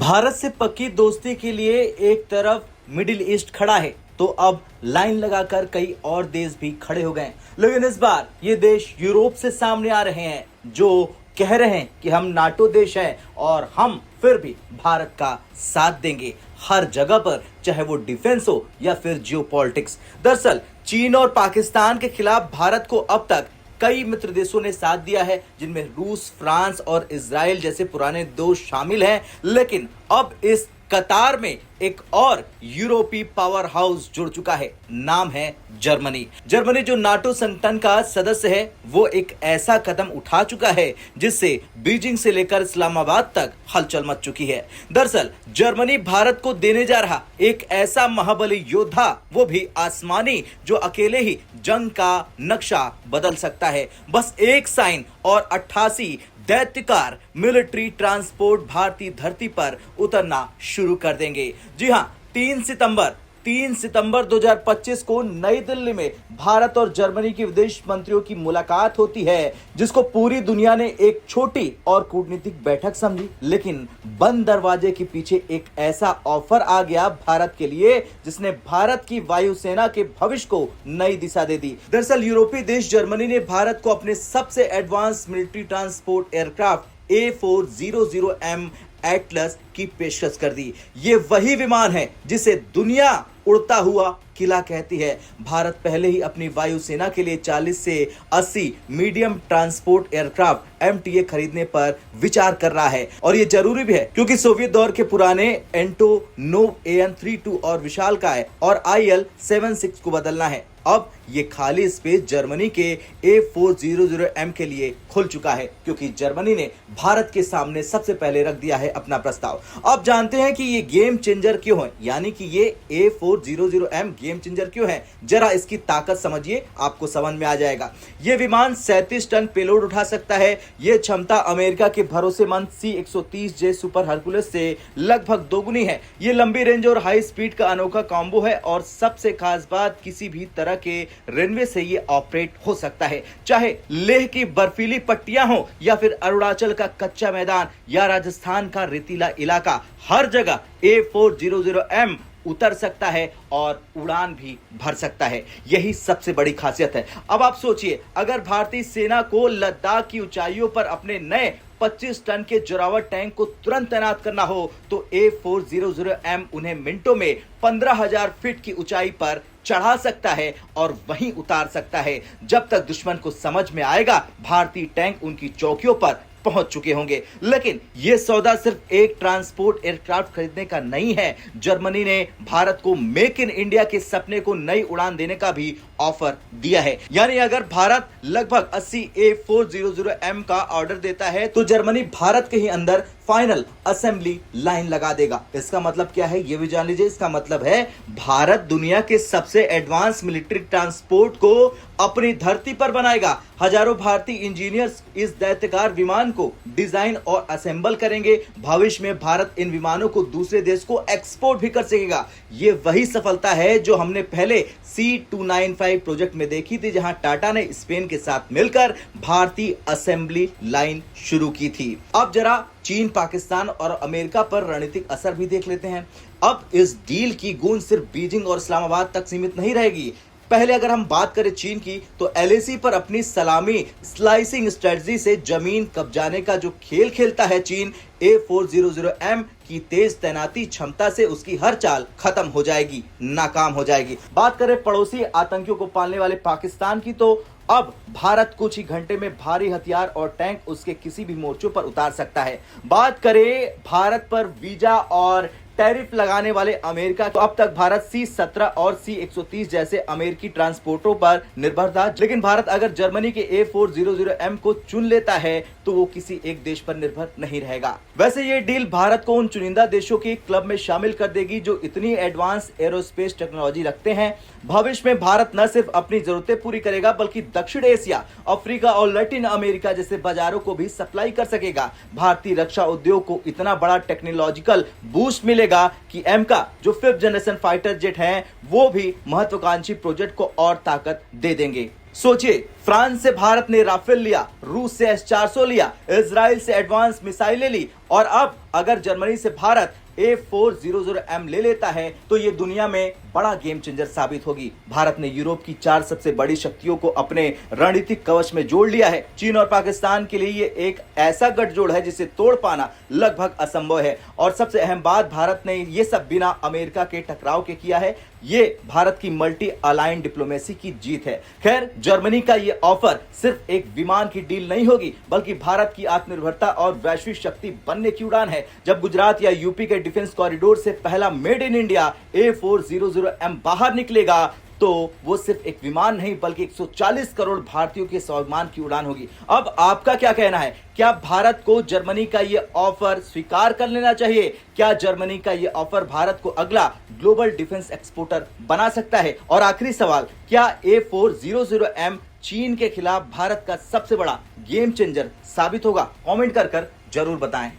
भारत से पक्की दोस्ती के लिए एक तरफ मिडिल ईस्ट खड़ा है तो अब लाइन लगाकर कई और देश भी खड़े हो गए। लेकिन इस बार ये देश यूरोप से सामने आ रहे हैं जो कह रहे हैं कि हम नाटो देश हैं और हम फिर भी भारत का साथ देंगे हर जगह पर, चाहे वो डिफेंस हो या फिर जियोपॉलिटिक्स। दरअसल चीन और पाकिस्तान के खिलाफ भारत को अब तक कई मित्र देशों ने साथ दिया है, जिनमें रूस, फ्रांस और इजराइल जैसे पुराने दोस्त शामिल हैं। लेकिन अब इस कतार में एक और यूरोपीय पावर हाउस जुड़ चुका है, नाम है जर्मनी। जर्मनी जो नाटो संगठन का सदस्य है, वो एक ऐसा कदम उठा चुका है जिससे बीजिंग से लेकर इस्लामाबाद तक हलचल मच चुकी है। दरअसल जर्मनी भारत को देने जा रहा एक ऐसा महाबली योद्धा, वो भी आसमानी, जो अकेले ही जंग का नक्शा बदल सकता है। बस एक साइन और 88 दैत्यकार मिलिट्री ट्रांसपोर्ट भारतीय धरती पर उतरना शुरू कर देंगे। जी हां, 3 सितंबर 2025 को नई दिल्ली में भारत और जर्मनी के विदेश मंत्रियों की मुलाकात होती है, जिसको पूरी दुनिया ने एक छोटी और कूटनीतिक बैठक समझी। लेकिन बंद दरवाजे के पीछे एक ऐसा ऑफर आ गया भारत के लिए, जिसने भारत की वायुसेना के भविष्य को नई दिशा दे दी। दरअसल यूरोपीय देश जर्मनी ने भारत को अपने सबसे advance military transport aircraft A400M Atlas की पेशकश कर दी। ये वही विमान है जिसे दुनिया उड़ता हुआ किला कहती है। भारत पहले ही अपनी वायुसेना के लिए 40 से 80 मीडियम ट्रांसपोर्ट एयरक्राफ्ट MTA खरीदने पर विचार कर रहा है, और ये जरूरी भी है क्योंकि सोवियत दौर के पुराने एंटोनोव AN-32 और विशालकाय और IL-76 को बदलना है। अब ये खाली स्पेस जर्मनी के A400M के लिए खुल चुका है, क्योंकि जर्मनी ने भारत के सामने सबसे पहले रख दिया है अपना प्रस्ताव। अब जानते हैं कि ये गेम चेंजर क्यों है, यानी कि ये A400M गेम चेंजर क्यों है। जरा इसकी ताकत समझिए, आपको समझ में आ जाएगा। ये विमान 37 टन पेलोड उठा सकता है। ये क्षमता अमेरिका के भरोसेमंद C-130J सुपर हरकुलस से लगभग दोगुनी है। ये लंबी रेंज और हाई स्पीड का अनोखा कॉम्बो है, और सबसे खास बात, किसी भी तरह के रनवे से ये ऑपरेट हो सकता है, चाहे लेह की बर्फीली पट्टियां हो या फिर अरुणाचल का कच्चा मैदान या राजस्थान का रेतीला इलाका। हर जगह A400M उतर सकता है और उड़ान भी भर सकता है। यही सबसे बड़ी खासियत है। अब आप सोचिए, अगर भारतीय सेना को लद्दाख की ऊंचाइयों पर अपने नए 25 टन के जोरावर टैंक को तुरंत तैनात करना हो, तो A400M उन्हें मिनटों में 15,000 फीट की ऊंचाई पर चढ़ा सकता है और वहीं उतार सकता है। जब तक दुश्मन को समझ में आएगा, भारतीय टैंक उनकी चौकियों पर पहुंच चुके होंगे। लेकिन यह सौदा सिर्फ एक ट्रांसपोर्ट एयरक्राफ्ट खरीदने का नहीं है। जर्मनी ने भारत को मेक इन इंडिया के सपने को नई उड़ान देने का भी ऑफर दिया है। यानी अगर भारत लगभग 80 A400M का ऑर्डर देता है, तो जर्मनी भारत के ही अंदर फाइनल असेंबली लाइन लगा देगा। इसका मतलब क्या है, ये भी जान लीजिए। इसका मतलब है भारत दुनिया के सबसे एडवांस मिलिट्री ट्रांसपोर्ट को अपनी धरती पर बनाएगा। हजारों भारतीय इंजीनियर्स इस दैत्यकार विमान को डिजाइन और असेंबल करेंगे। भविष्य में भारत इन विमानों को दूसरे देश को एक्सपोर्ट भी कर सकेगा। ये वही सफलता है जो हमने पहले C295 प्रोजेक्ट में देखी थी, जहां टाटा ने स्पेन के साथ मिलकर भारतीय असेंबली लाइन शुरू की थी। अब जरा चीन, पाकिस्तान और अमेरिका पर रणनीतिक असर भी देख लेते हैं। अब इस डील की गूंज सिर्फ बीजिंग और इस्लामाबाद तक सीमित नहीं रहेगी। पहले अगर हम बात करें चीन की, तो LAC पर अपनी सलामी स्लाइसिंग स्ट्रेटजी से जमीन कब्जाने का जो खेल खेलता है चीन, A400M की तेज तैनाती क्षमता से उसकी हर चाल खत्म हो जाएगी, नाकाम हो जाएगी। बात करें पड़ोसी आतंकियों को पालने वाले पाकिस्तान की, तो अब भारत कुछ ही घंटे में भारी हथियार और टैंक उसके किसी भी मोर्चों पर उतार सकता है। बात करें भारत पर वीजा और टैरिफ लगाने वाले अमेरिका, तो अब तक भारत C-17 और C-130 जैसे अमेरिकी ट्रांसपोर्टरों पर निर्भर था। लेकिन भारत अगर जर्मनी के A400M को चुन लेता है, तो वो किसी एक देश पर निर्भर नहीं रहेगा। वैसे ये डील भारत को उन चुनिंदा देशों के क्लब में शामिल कर देगी जो इतनी एडवांस एरोस्पेस टेक्नोलॉजी रखते हैं। भविष्य में भारत न सिर्फ अपनी जरूरतें पूरी करेगा, बल्कि दक्षिण एशिया, अफ्रीका और लैटिन अमेरिका जैसे बाजारों को भी सप्लाई कर सकेगा। भारतीय रक्षा उद्योग को इतना बड़ा टेक्नोलॉजिकल बूस्ट मिलेगा कि एमका जो 5th जनरेशन फाइटर जेट हैं, वो भी महत्वाकांक्षी प्रोजेक्ट को और ताकत दे देंगे। सोचिए, फ्रांस से भारत ने राफेल लिया, रूस से S-400 लिया, इजराइल से एडवांस मिसाइलें ली और अब अगर जर्मनी से भारत A400M ले लेता है तो ये दुनिया में बड़ा गेम चेंजर साबित होगी। भारत ने यूरोप की 4 सबसे बड़ी शक्तियों को अपने रणनीतिक कवच में जोड़ लिया है। चीन और पाकिस्तान के लिए ये एक ऐसा गठजोड़ है जिसे तोड़ पाना लगभग असंभव है और सबसे अहम बात, भारत ने ये सब बिना अमेरिका के टकराव के किया है। ये भारत की मल्टी अलाइन डिप्लोमेसी की जीत है। खैर, जर्मनी का ये ऑफर सिर्फ एक विमान की डील नहीं होगी बल्कि भारत की आत्मनिर्भरता और वैश्विक शक्ति बनने की उड़ान है। जब गुजरात या यूपी के डिफेंस कॉरिडोर से पहला मेड इन इंडिया A400M बाहर निकलेगा तो वो सिर्फ एक विमान नहीं बल्कि 140 करोड़ भारतीयों के स्वाभिमान की उड़ान होगी। अब आपका क्या कहना है? क्या भारत को जर्मनी का ये ऑफर स्वीकार कर लेना चाहिए? क्या जर्मनी का ये ऑफर भारत को अगला ग्लोबल डिफेंस एक्सपोर्टर बना सकता है? और आखिरी सवाल, क्या A400M चीन के खिलाफ भारत का सबसे बड़ा गेम चेंजर साबित होगा? कमेंट कर जरूर बताएं।